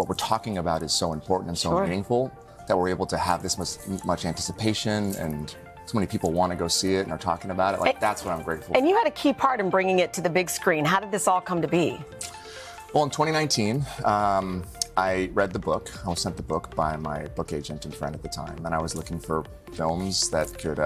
what we're talking about is so important and so meaningful that we're able to have this much anticipation and so many people want to go see it and are talking about it. Like, that's what I'm grateful for. And you had a key part in bringing it to the big screen. How did this all come to be? Well, in 2019, I read the book. I was sent the book by my book agent and friend at the time, and I was looking for films that could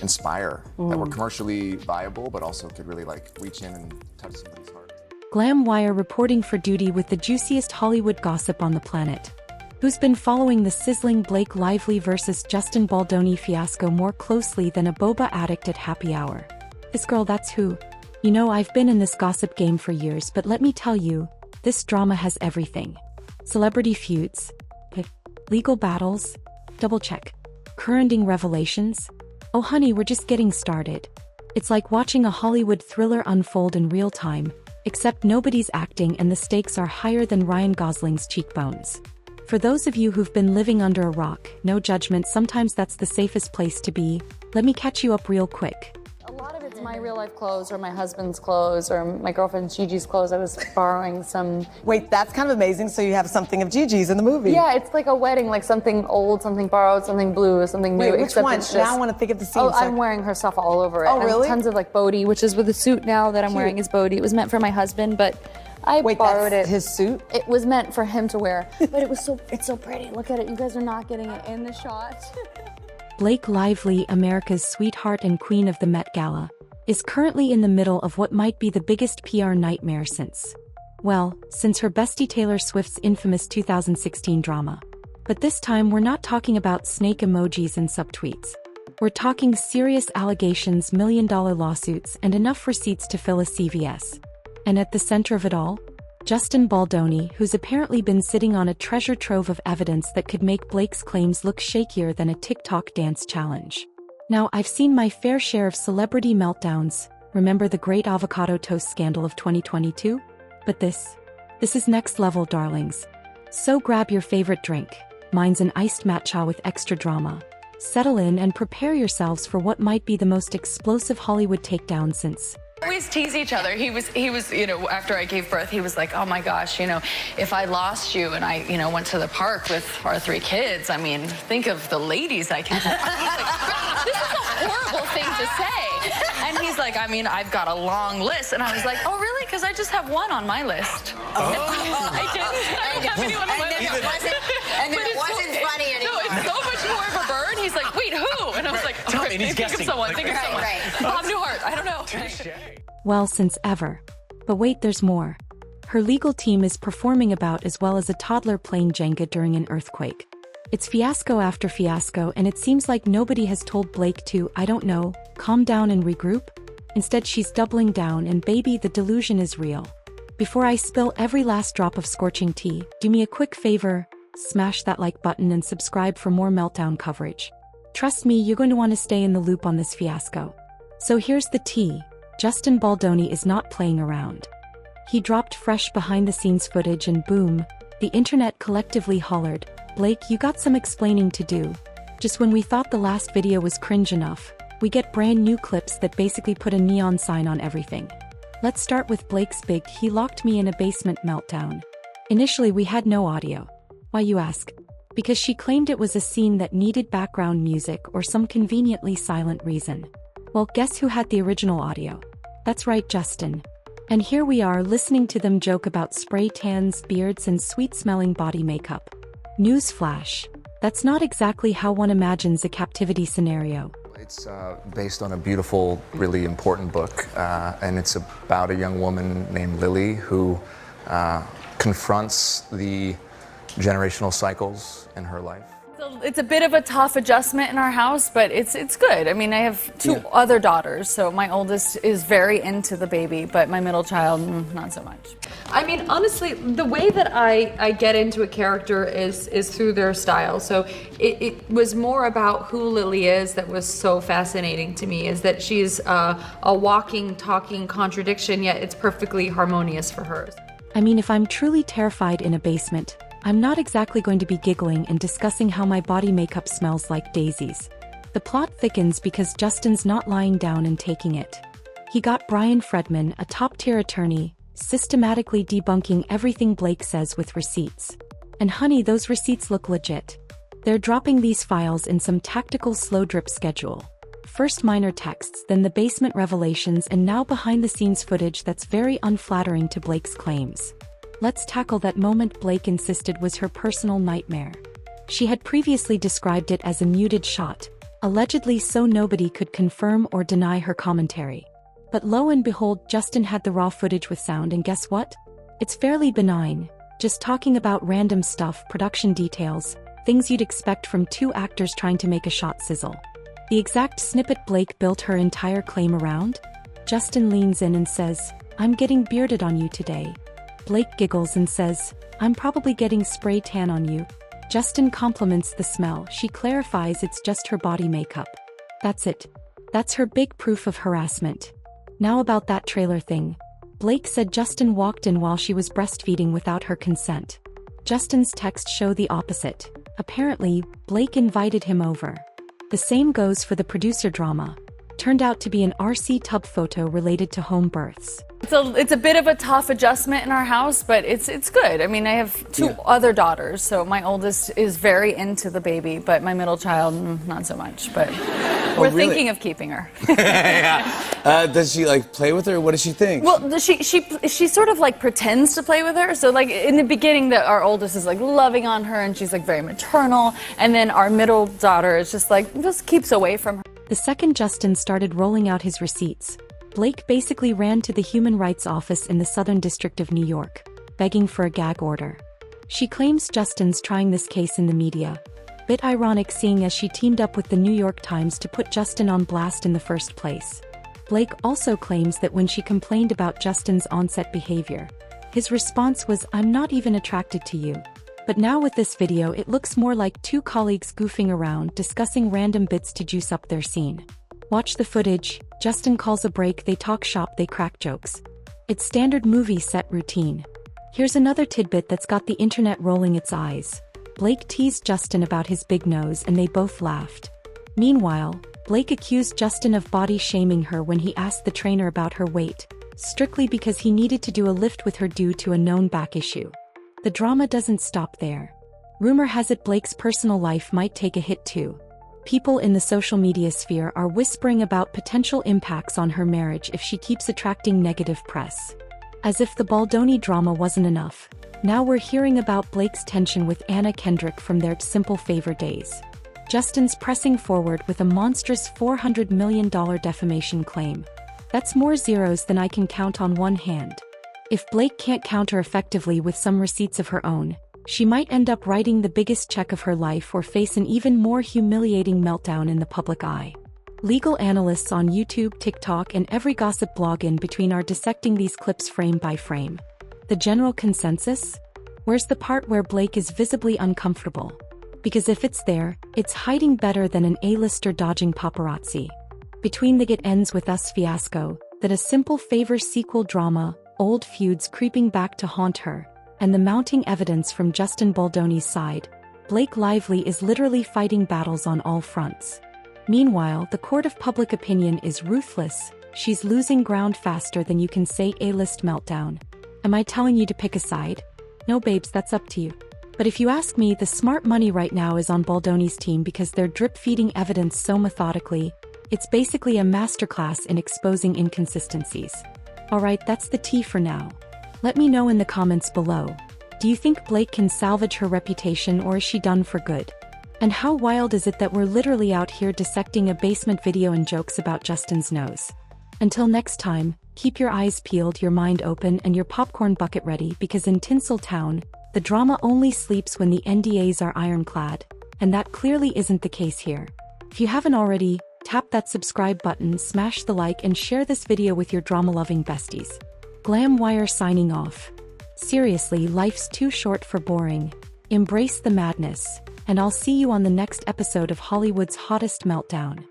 inspire, that were commercially viable, but also could really like reach in and touch somebody's heart. Glam Wire reporting for duty with the juiciest Hollywood gossip on the planet. Who's been following the sizzling Blake Lively versus Justin Baldoni fiasco more closely than a boba addict at happy hour? This girl, that's who. You know, I've been in this gossip game for years, but let me tell you, this drama has everything. Celebrity feuds, legal battles, double check, current revelations. Oh honey, we're just getting started. It's like watching a Hollywood thriller unfold in real time, except nobody's acting and the stakes are higher than Ryan Gosling's cheekbones. For those of you who've been living under a rock, no judgment, sometimes that's the safest place to be. Let me catch you up real quick. A lot of it's my real life clothes or my husband's clothes or my girlfriend Gigi's clothes. I was borrowing some. Wait, that's kind of amazing. So you have something of Gigi's in the movie. Yeah, it's like a wedding, like something old, something borrowed, something blue, something new. Wait, which one? It's just, now I want to think of the scene. Oh, I'm wearing her stuff all over it. Oh, really? And tons of like Bodhi, which is with the suit now that I'm wearing is Bodhi. It was meant for my husband, but I borrowed it. His suit? It was meant for him to wear, but it's so pretty. Look at it. You guys are not getting it in the shot. Blake Lively, America's sweetheart and queen of the Met Gala, is currently in the middle of what might be the biggest PR nightmare since her bestie Taylor Swift's infamous 2016 drama. But this time we're not talking about snake emojis and subtweets. We're talking serious allegations, million-dollar lawsuits, and enough receipts to fill a CVS. And at the center of it all, Justin Baldoni, who's apparently been sitting on a treasure trove of evidence that could make Blake's claims look shakier than a TikTok dance challenge. Now, I've seen my fair share of celebrity meltdowns. Remember the great avocado toast scandal of 2022? But this is next level, darlings. So grab your favorite drink. Mine's an iced matcha with extra drama. Settle in and prepare yourselves for what might be the most explosive Hollywood takedown since. Always tease each other. He was, you know, after I gave birth, he was like, oh my gosh, you know, if I lost you and I, you know, went to the park with our 3 kids, I mean, think of the ladies I can. Like, this is a horrible thing to say. And he's like, I mean, I've got a long list. And I was like, oh really? Because I just have one on my list. Oh. I didn't have anyone on my list. And then it wasn't funny anymore. No, it's so much more of a burn. He's like, wait, who? And I was like, Tell me, think of someone, think of someone. Bob Newhart, I don't know. Well, since ever. But wait, there's more. Her legal team is performing about as well as a toddler playing Jenga during an earthquake. It's fiasco after fiasco, and it seems like nobody has told Blake to, I don't know, calm down and regroup. Instead, she's doubling down, and baby, the delusion is real. Before I spill every last drop of scorching tea, do me a quick favor, smash that like button and subscribe for more meltdown coverage. Trust me, you're going to want to stay in the loop on this fiasco. So here's the tea. Justin Baldoni is not playing around. He dropped fresh behind-the-scenes footage and boom, the internet collectively hollered, Blake, you got some explaining to do. Just when we thought the last video was cringe enough, we get brand new clips that basically put a neon sign on everything. Let's start with Blake's big "he locked me in a basement" meltdown. Initially we had no audio. Why, you ask? Because she claimed it was a scene that needed background music or some conveniently silent reason. Well, guess who had the original audio? That's right, Justin. And here we are listening to them joke about spray tans, beards, and sweet-smelling body makeup. Newsflash. That's not exactly how one imagines a captivity scenario. It's based on a beautiful, really important book, and it's about a young woman named Lily who confronts the generational cycles in her life. It's a bit of a tough adjustment in our house, but it's good. I mean, I have 2 other daughters, so my oldest is very into the baby, but my middle child, not so much. I mean, honestly, the way that I get into a character is through their style. So it was more about who Lily is that was so fascinating to me, is that she's a walking, talking contradiction, yet it's perfectly harmonious for her. I mean, if I'm truly terrified in a basement, I'm not exactly going to be giggling and discussing how my body makeup smells like daisies. The plot thickens because Justin's not lying down and taking it. He got Brian Fredman, a top-tier attorney, systematically debunking everything Blake says with receipts. And honey, those receipts look legit. They're dropping these files in some tactical slow drip schedule. First minor texts, then the basement revelations, and now behind-the-scenes footage that's very unflattering to Blake's claims. Let's tackle that moment Blake insisted was her personal nightmare. She had previously described it as a muted shot, allegedly so nobody could confirm or deny her commentary. But lo and behold, Justin had the raw footage with sound, and guess what? It's fairly benign, just talking about random stuff, production details, things you'd expect from two actors trying to make a shot sizzle. The exact snippet Blake built her entire claim around? Justin leans in and says, "I'm getting bearded on you today." Blake giggles and says, "I'm probably getting spray tan on you." Justin compliments the smell. She clarifies it's just her body makeup. That's it. That's her big proof of harassment. Now about that trailer thing. Blake said Justin walked in while she was breastfeeding without her consent. Justin's texts show the opposite. Apparently, Blake invited him over. The same goes for the producer drama. Turned out to be an RC tub photo related to home births. It's a bit of a tough adjustment in our house, but it's good. I mean, I have two other daughters, so my oldest is very into the baby, but my middle child, not so much. But we're thinking of keeping her. Does she like play with her? What does she think? Well, she sort of like pretends to play with her. So like in the beginning, our oldest is like loving on her, and she's like very maternal, and then our middle daughter is just keeps away from her. The second Justin started rolling out his receipts, Blake basically ran to the Human Rights Office in the Southern District of New York, begging for a gag order. She claims Justin's trying this case in the media. Bit ironic seeing as she teamed up with the New York Times to put Justin on blast in the first place. Blake also claims that when she complained about Justin's on-set behavior, his response was, "I'm not even attracted to you." But now with this video, it looks more like two colleagues goofing around, discussing random bits to juice up their scene. Watch the footage. Justin calls a break, they talk shop, they crack jokes. It's standard movie set routine. Here's another tidbit that's got the internet rolling its eyes. Blake teased Justin about his big nose and they both laughed. Meanwhile, Blake accused Justin of body shaming her when he asked the trainer about her weight, strictly because he needed to do a lift with her due to a known back issue. The drama doesn't stop there. Rumor has it Blake's personal life might take a hit too. People in the social media sphere are whispering about potential impacts on her marriage if she keeps attracting negative press. As if the Baldoni drama wasn't enough, now we're hearing about Blake's tension with Anna Kendrick from their Simple Favor days. Justin's pressing forward with a monstrous $400 million defamation claim. That's more zeros than I can count on one hand. If Blake can't counter effectively with some receipts of her own, she might end up writing the biggest check of her life or face an even more humiliating meltdown in the public eye. Legal analysts on YouTube, TikTok, and every gossip blog in between are dissecting these clips frame by frame. The general consensus? Where's the part where Blake is visibly uncomfortable? Because if it's there, it's hiding better than an A-lister dodging paparazzi. Between the Get Ends With Us fiasco, that a Simple Favor sequel drama, old feuds creeping back to haunt her, and the mounting evidence from Justin Baldoni's side, Blake Lively is literally fighting battles on all fronts. Meanwhile, the court of public opinion is ruthless. She's losing ground faster than you can say A-list meltdown. Am I telling you to pick a side? No babes, that's up to you. But if you ask me, the smart money right now is on Baldoni's team because they're drip-feeding evidence so methodically. It's basically a masterclass in exposing inconsistencies. Alright, that's the tea for now. Let me know in the comments below. Do you think Blake can salvage her reputation or is she done for good? And how wild is it that we're literally out here dissecting a basement video and jokes about Justin's nose? Until next time, keep your eyes peeled, your mind open, and your popcorn bucket ready because in Tinseltown, the drama only sleeps when the NDAs are ironclad, and that clearly isn't the case here. If you haven't already, tap that subscribe button, smash the like, and share this video with your drama-loving besties. Glamwire signing off. Seriously, life's too short for boring. Embrace the madness, and I'll see you on the next episode of Hollywood's Hottest Meltdown.